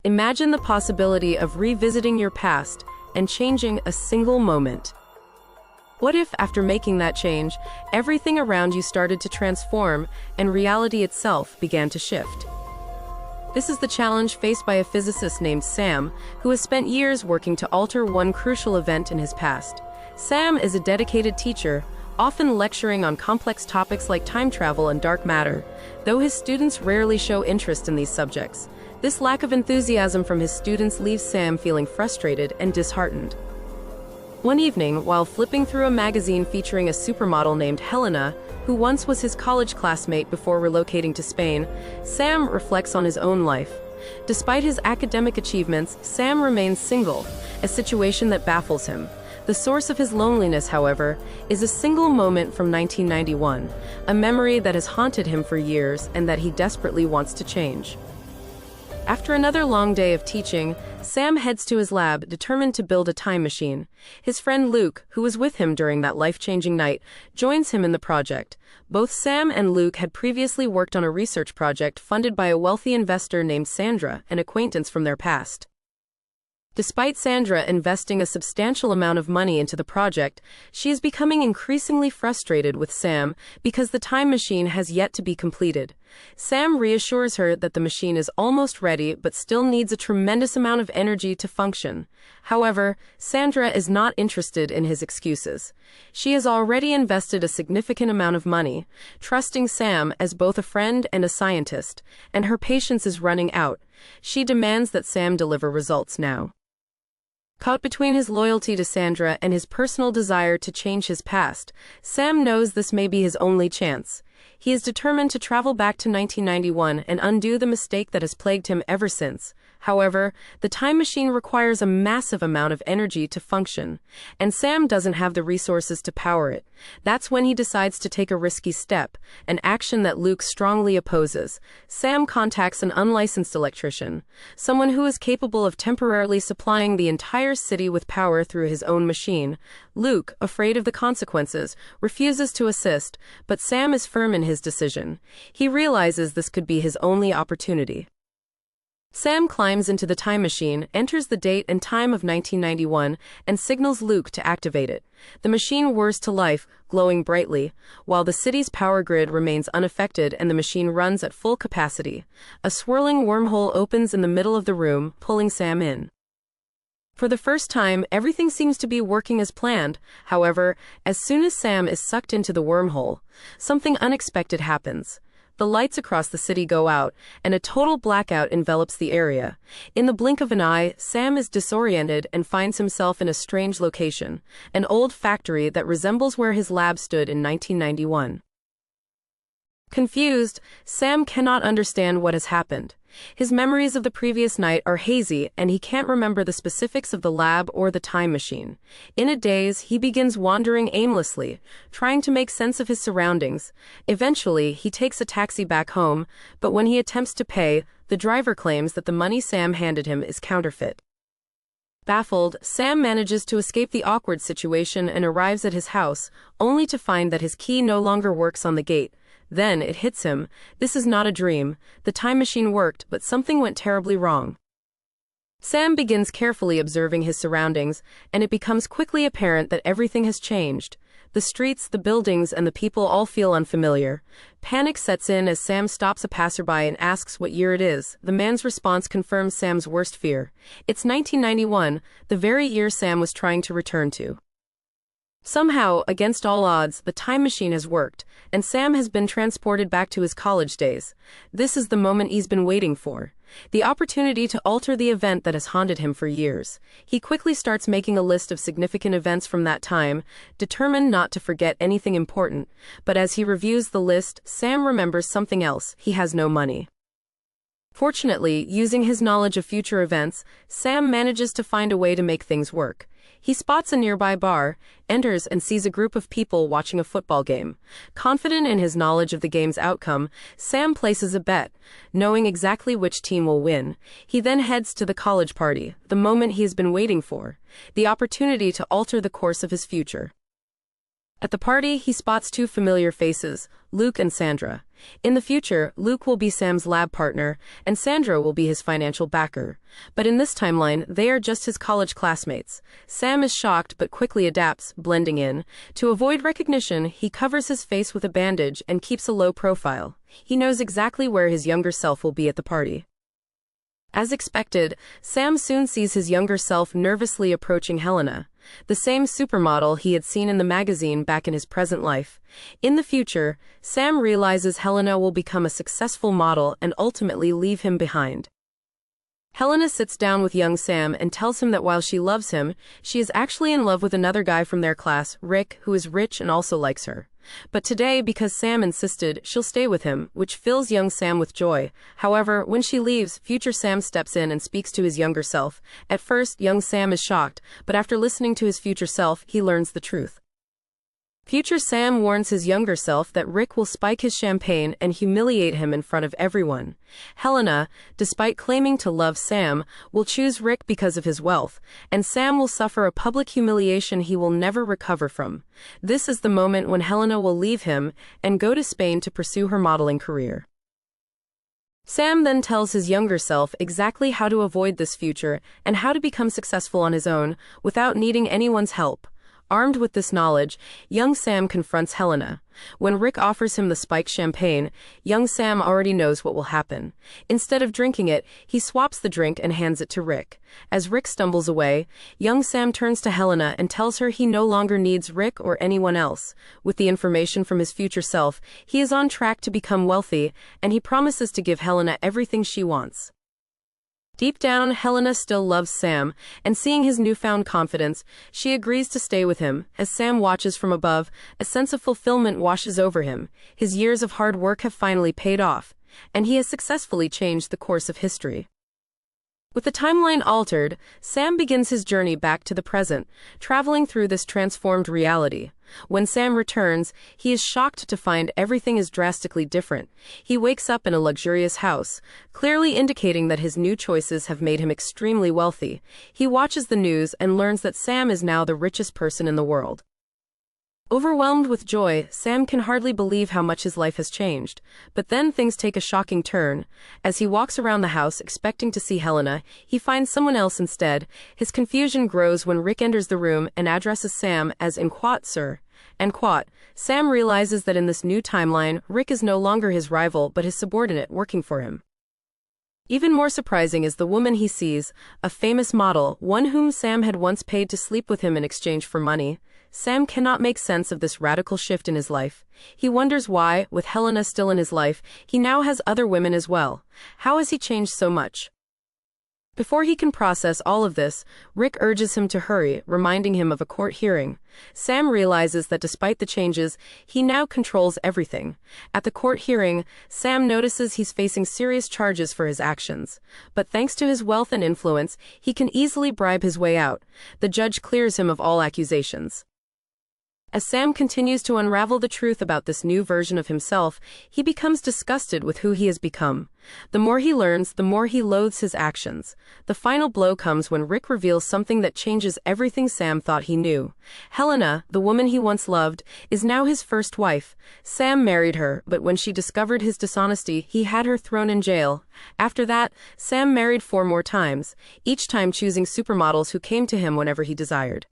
Imagine the possibility of revisiting your past and changing a single moment. What if, after making that change, everything around you started to transform and reality itself began to shift? This is the challenge faced by a physicist named Sam, who has spent years working to alter one crucial event in his past. Sam is a dedicated teacher, often lecturing on complex topics like time travel and dark matter, though his students rarely show interest in these subjects. This lack of enthusiasm from his students leaves Sam feeling frustrated and disheartened. One evening, while flipping through a magazine featuring a supermodel named Helena, who once was his college classmate before relocating to Spain, Sam reflects on his own life. Despite his academic achievements, Sam remains single, a situation that baffles him. The source of his loneliness, however, is a single moment from 1991, a memory that has haunted him for years and that he desperately wants to change. After another long day of teaching, Sam heads to his lab, determined to build a time machine. His friend Luke, who was with him during that life-changing night, joins him in the project. Both Sam and Luke had previously worked on a research project funded by a wealthy investor named Sandra, an acquaintance from their past. Despite Sandra investing a substantial amount of money into the project, she is becoming increasingly frustrated with Sam because the time machine has yet to be completed. Sam reassures her that the machine is almost ready but still needs a tremendous amount of energy to function. However, Sandra is not interested in his excuses. She has already invested a significant amount of money, trusting Sam as both a friend and a scientist, and her patience is running out. She demands that Sam deliver results now. Caught between his loyalty to Sandra and his personal desire to change his past, Sam knows this may be his only chance. He is determined to travel back to 1991 and undo the mistake that has plagued him ever since. However, the time machine requires a massive amount of energy to function, and Sam doesn't have the resources to power it. That's when he decides to take a risky step, an action that Luke strongly opposes. Sam contacts an unlicensed electrician, someone who is capable of temporarily supplying the entire city with power through his own machine. Luke, afraid of the consequences, refuses to assist, but Sam is firm in his decision. He realizes this could be his only opportunity. Sam climbs into the time machine, enters the date and time of 1991, and signals Luke to activate it. The machine whirs to life, glowing brightly, while the city's power grid remains unaffected and the machine runs at full capacity. A swirling wormhole opens in the middle of the room, pulling Sam in. For the first time, everything seems to be working as planned. However, as soon as Sam is sucked into the wormhole, something unexpected happens. The lights across the city go out, and a total blackout envelops the area. In the blink of an eye, Sam is disoriented and finds himself in a strange location, an old factory that resembles where his lab stood in 1991. Confused, Sam cannot understand what has happened. His memories of the previous night are hazy, and he can't remember the specifics of the lab or the time machine. In a daze, he begins wandering aimlessly, trying to make sense of his surroundings. Eventually, he takes a taxi back home, but when he attempts to pay, the driver claims that the money Sam handed him is counterfeit. Baffled, Sam manages to escape the awkward situation and arrives at his house, only to find that his key no longer works on the gate. Then it hits him. This is not a dream. The time machine worked, but something went terribly wrong. Sam begins carefully observing his surroundings, and it becomes quickly apparent that everything has changed. The streets, the buildings, and the people all feel unfamiliar. Panic sets in as Sam stops a passerby and asks what year it is. The man's response confirms Sam's worst fear. It's 1991, the very year Sam was trying to return to. Somehow, against all odds, the time machine has worked, and Sam has been transported back to his college days. This is the moment he's been waiting for. The opportunity to alter the event that has haunted him for years. He quickly starts making a list of significant events from that time, determined not to forget anything important. But as he reviews the list, Sam remembers something else. He has no money. Fortunately, using his knowledge of future events, Sam manages to find a way to make things work. He spots a nearby bar, enters and sees a group of people watching a football game. Confident in his knowledge of the game's outcome, Sam places a bet, knowing exactly which team will win. He then heads to the college party, the moment he has been waiting for, the opportunity to alter the course of his future. At the party, he spots two familiar faces, Luke and Sandra. In the future, Luke will be Sam's lab partner, and Sandra will be his financial backer. But in this timeline, they are just his college classmates. Sam is shocked but quickly adapts, blending in. To avoid recognition, he covers his face with a bandage and keeps a low profile. He knows exactly where his younger self will be at the party. As expected, Sam soon sees his younger self nervously approaching Helena, the same supermodel he had seen in the magazine back in his present life. In the future, Sam realizes Helena will become a successful model and ultimately leave him behind. Helena sits down with young Sam and tells him that while she loves him, she is actually in love with another guy from their class, Rick, who is rich and also likes her. But today, because Sam insisted, she'll stay with him, which fills young Sam with joy. However, when she leaves, future Sam steps in and speaks to his younger self. At first, young Sam is shocked, but after listening to his future self, he learns the truth. Future Sam warns his younger self that Rick will spike his champagne and humiliate him in front of everyone. Helena, despite claiming to love Sam, will choose Rick because of his wealth, and Sam will suffer a public humiliation he will never recover from. This is the moment when Helena will leave him and go to Spain to pursue her modeling career. Sam then tells his younger self exactly how to avoid this future and how to become successful on his own without needing anyone's help. Armed with this knowledge, young Sam confronts Helena. When Rick offers him the spiked champagne, young Sam already knows what will happen. Instead of drinking it, he swaps the drink and hands it to Rick. As Rick stumbles away, young Sam turns to Helena and tells her he no longer needs Rick or anyone else. With the information from his future self, he is on track to become wealthy, and he promises to give Helena everything she wants. Deep down, Helena still loves Sam, and seeing his newfound confidence, she agrees to stay with him. As Sam watches from above, a sense of fulfillment washes over him. His years of hard work have finally paid off, and he has successfully changed the course of history. With the timeline altered, Sam begins his journey back to the present, traveling through this transformed reality. When Sam returns, he is shocked to find everything is drastically different. He wakes up in a luxurious house, clearly indicating that his new choices have made him extremely wealthy. He watches the news and learns that Sam is now the richest person in the world. Overwhelmed with joy, Sam can hardly believe how much his life has changed. But then things take a shocking turn. As he walks around the house expecting to see Helena, he finds someone else instead. His confusion grows when Rick enters the room and addresses Sam as "En quote, sir." En quote. Sam realizes that in this new timeline, Rick is no longer his rival but his subordinate working for him. Even more surprising is the woman he sees, a famous model, one whom Sam had once paid to sleep with him in exchange for money. Sam cannot make sense of this radical shift in his life. He wonders why, with Helena still in his life, he now has other women as well. How has he changed so much? Before he can process all of this, Rick urges him to hurry, reminding him of a court hearing. Sam realizes that despite the changes, he now controls everything. At the court hearing, Sam notices he's facing serious charges for his actions. But thanks to his wealth and influence, he can easily bribe his way out. The judge clears him of all accusations. As Sam continues to unravel the truth about this new version of himself, he becomes disgusted with who he has become. The more he learns, the more he loathes his actions. The final blow comes when Rick reveals something that changes everything Sam thought he knew. Helena, the woman he once loved, is now his first wife. Sam married her, but when she discovered his dishonesty, he had her thrown in jail. After that, Sam married 4 more times, each time choosing supermodels who came to him whenever he desired.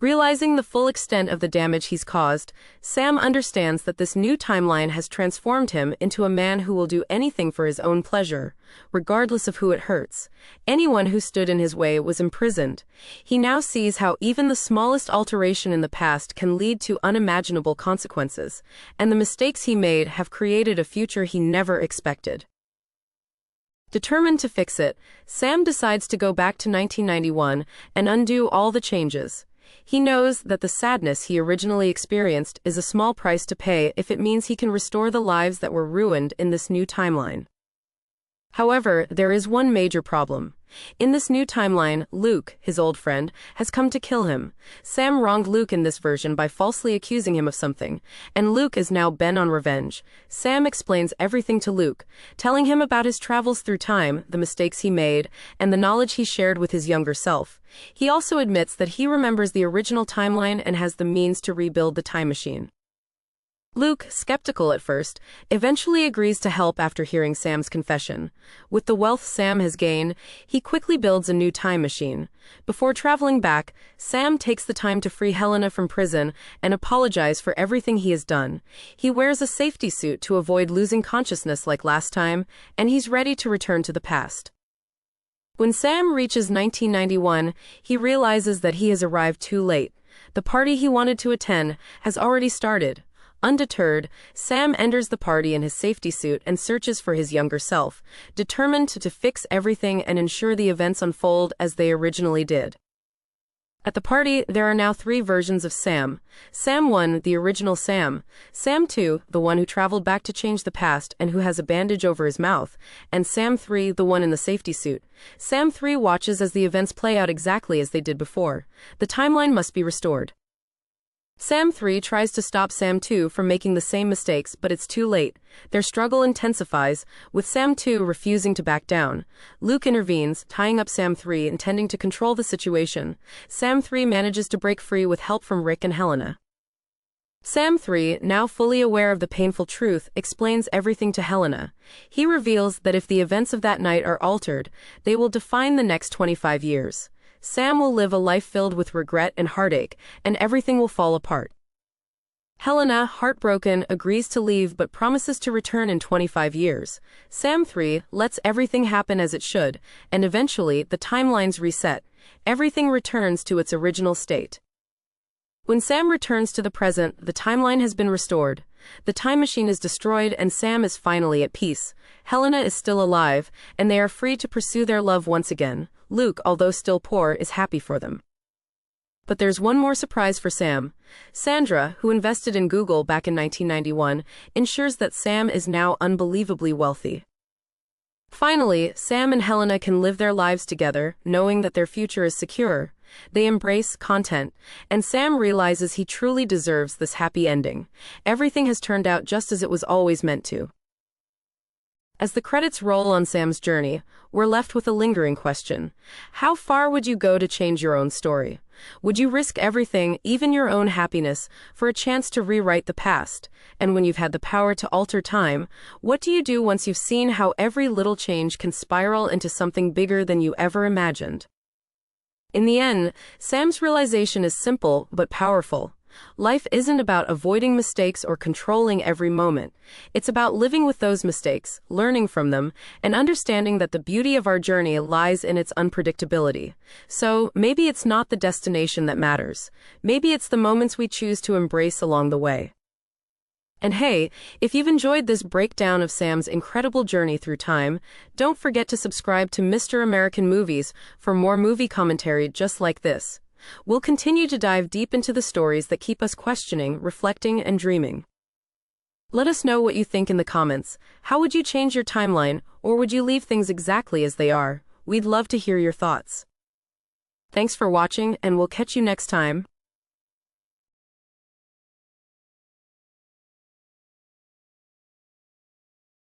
Realizing the full extent of the damage he's caused, Sam understands that this new timeline has transformed him into a man who will do anything for his own pleasure, regardless of who it hurts. Anyone who stood in his way was imprisoned. He now sees how even the smallest alteration in the past can lead to unimaginable consequences, and the mistakes he made have created a future he never expected. Determined to fix it, Sam decides to go back to 1991 and undo all the changes. He knows that the sadness he originally experienced is a small price to pay if it means he can restore the lives that were ruined in this new timeline. However, there is one major problem. In this new timeline, Luke, his old friend, has come to kill him. Sam wronged Luke in this version by falsely accusing him of something, and Luke is now bent on revenge. Sam explains everything to Luke, telling him about his travels through time, the mistakes he made, and the knowledge he shared with his younger self. He also admits that he remembers the original timeline and has the means to rebuild the time machine. Luke, skeptical at first, eventually agrees to help after hearing Sam's confession. With the wealth Sam has gained, he quickly builds a new time machine. Before traveling back, Sam takes the time to free Helena from prison and apologize for everything he has done. He wears a safety suit to avoid losing consciousness like last time, and he's ready to return to the past. When Sam reaches 1991, he realizes that he has arrived too late. The party he wanted to attend has already started. Undeterred, Sam enters the party in his safety suit and searches for his younger self, determined to fix everything and ensure the events unfold as they originally did. At the party, there are now 3 versions of Sam. Sam 1, the original Sam. Sam 2, the one who traveled back to change the past and who has a bandage over his mouth. And Sam 3, the one in the safety suit. Sam 3 watches as the events play out exactly as they did before. The timeline must be restored. Sam 3 tries to stop Sam 2 from making the same mistakes, but it's too late. Their struggle intensifies, with Sam 2 refusing to back down. Luke intervenes, tying up Sam 3, intending to control the situation. Sam 3 manages to break free with help from Rick and Helena. Sam 3, now fully aware of the painful truth, explains everything to Helena. He reveals that if the events of that night are altered, they will define the next 25 years. Sam will live a life filled with regret and heartache, and everything will fall apart. Helena, heartbroken, agrees to leave but promises to return in 25 years. Sam 3 lets everything happen as it should, and eventually the timelines reset. Everything returns to its original state. When Sam returns to the present, the timeline has been restored. The time machine is destroyed and Sam is finally at peace. Helena is still alive, and they are free to pursue their love once again. Luke, although still poor, is happy for them. But there's one more surprise for Sam. Sandra, who invested in Google back in 1991, ensures that Sam is now unbelievably wealthy. Finally, Sam and Helena can live their lives together, knowing that their future is secure. They embrace content, and Sam realizes he truly deserves this happy ending. Everything has turned out just as it was always meant to. As the credits roll on Sam's journey, we're left with a lingering question. How far would you go to change your own story? Would you risk everything, even your own happiness, for a chance to rewrite the past? And when you've had the power to alter time, what do you do once you've seen how every little change can spiral into something bigger than you ever imagined? In the end, Sam's realization is simple but powerful. Life isn't about avoiding mistakes or controlling every moment. It's about living with those mistakes, learning from them, and understanding that the beauty of our journey lies in its unpredictability. So, maybe it's not the destination that matters. Maybe it's the moments we choose to embrace along the way. And hey, if you've enjoyed this breakdown of Sam's incredible journey through time, don't forget to subscribe to Mr. American Movies for more movie commentary just like this. We'll continue to dive deep into the stories that keep us questioning, reflecting, and dreaming. Let us know what you think in the comments. How would you change your timeline, or would you leave things exactly as they are? We'd love to hear your thoughts. Thanks for watching, and we'll catch you next time.